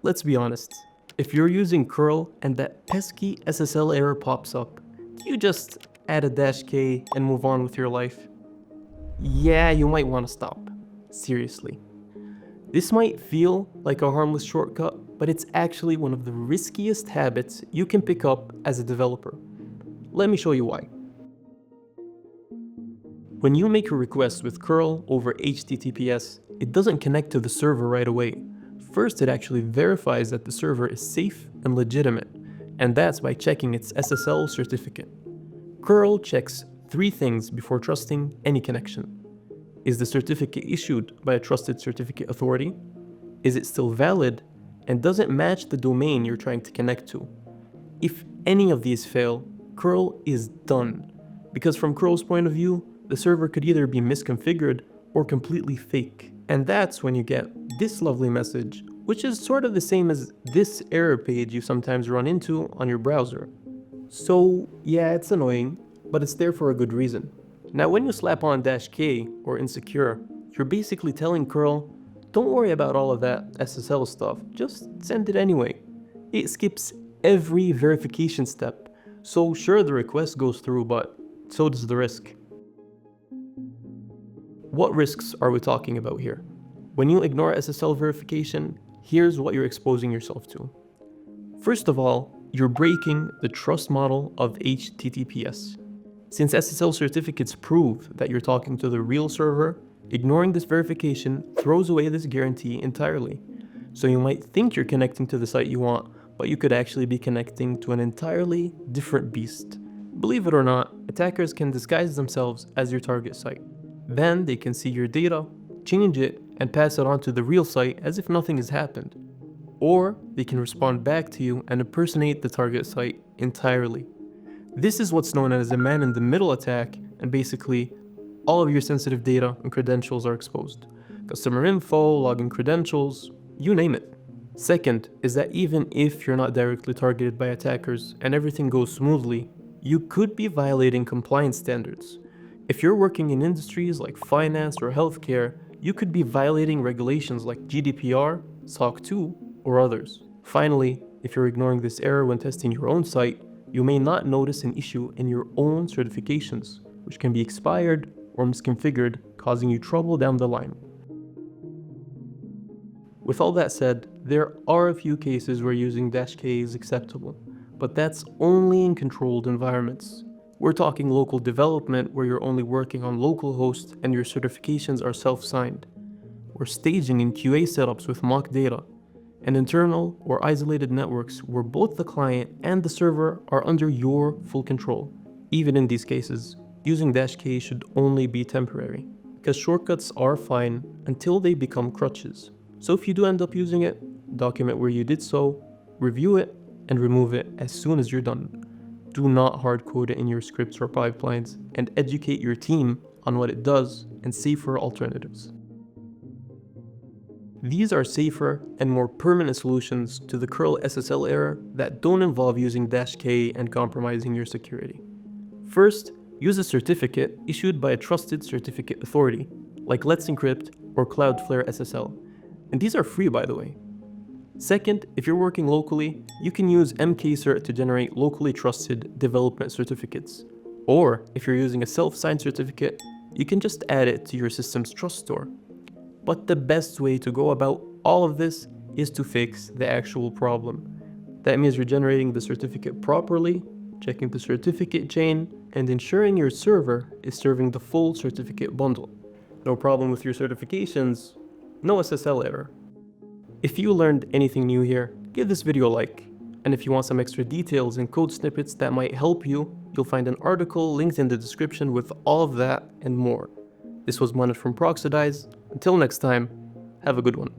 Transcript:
Let's be honest. If you're using cURL and that pesky SSL error pops up, do you just add a -k and move on with your life? Yeah, you might want to stop. Seriously. This might feel like a harmless shortcut, but it's actually one of the riskiest habits you can pick up as a developer. Let me show you why. When you make a request with cURL over HTTPS, it doesn't connect to the server right away. First, it actually verifies that the server is safe and legitimate, and that's by checking its SSL certificate. cURL checks 3 things before trusting any connection. Is the certificate issued by a trusted certificate authority? Is it still valid? And does it match the domain you're trying to connect to? If any of these fail, cURL is done. Because from cURL's point of view, the server could either be misconfigured or completely fake. And that's when you get this lovely message, which is sort of the same as this error page you sometimes run into on your browser. So yeah, it's annoying, but it's there for a good reason. Now when you slap on -k or insecure, you're basically telling cURL, don't worry about all of that SSL stuff, just send it anyway. It skips every verification step, so sure the request goes through, but so does the risk. What risks are we talking about here? When you ignore SSL verification, here's what you're exposing yourself to. First of all, you're breaking the trust model of HTTPS. Since SSL certificates prove that you're talking to the real server, ignoring this verification throws away this guarantee entirely. So you might think you're connecting to the site you want, but you could actually be connecting to an entirely different beast. Believe it or not, attackers can disguise themselves as your target site. Then they can see your data, change it, and pass it on to the real site as if nothing has happened. Or they can respond back to you and impersonate the target site entirely. This is what's known as a man-in-the-middle attack, and basically, all of your sensitive data and credentials are exposed. Customer info, login credentials, you name it. Second is that even if you're not directly targeted by attackers and everything goes smoothly, you could be violating compliance standards. If you're working in industries like finance or healthcare, you could be violating regulations like GDPR, SOC 2, or others. Finally, if you're ignoring this error when testing your own site, you may not notice an issue in your own certifications, which can be expired or misconfigured, causing you trouble down the line. With all that said, there are a few cases where using -k is acceptable, but that's only in controlled environments. We're talking local development where you're only working on localhost and your certifications are self-signed. Or staging in QA setups with mock data, and internal or isolated networks where both the client and the server are under your full control. Even in these cases, using -k should only be temporary, because shortcuts are fine until they become crutches. So if you do end up using it, document where you did so, review it, and remove it as soon as you're done. Do not hard code it in your scripts or pipelines, and educate your team on what it does and safer alternatives. These are safer and more permanent solutions to the cURL SSL error that don't involve using -k and compromising your security. First, use a certificate issued by a trusted certificate authority, like Let's Encrypt or Cloudflare SSL, and these are free by the way. Second, if you're working locally, you can use mkcert to generate locally trusted development certificates. Or, if you're using a self-signed certificate, you can just add it to your system's trust store. But the best way to go about all of this is to fix the actual problem. That means you're generating the certificate properly, checking the certificate chain, and ensuring your server is serving the full certificate bundle. No problem with your certifications, no SSL error. If you learned anything new here, give this video a like. And if you want some extra details and code snippets that might help you, you'll find an article linked in the description with all of that and more. This was Manoj from Proxidize. Until next time, have a good one.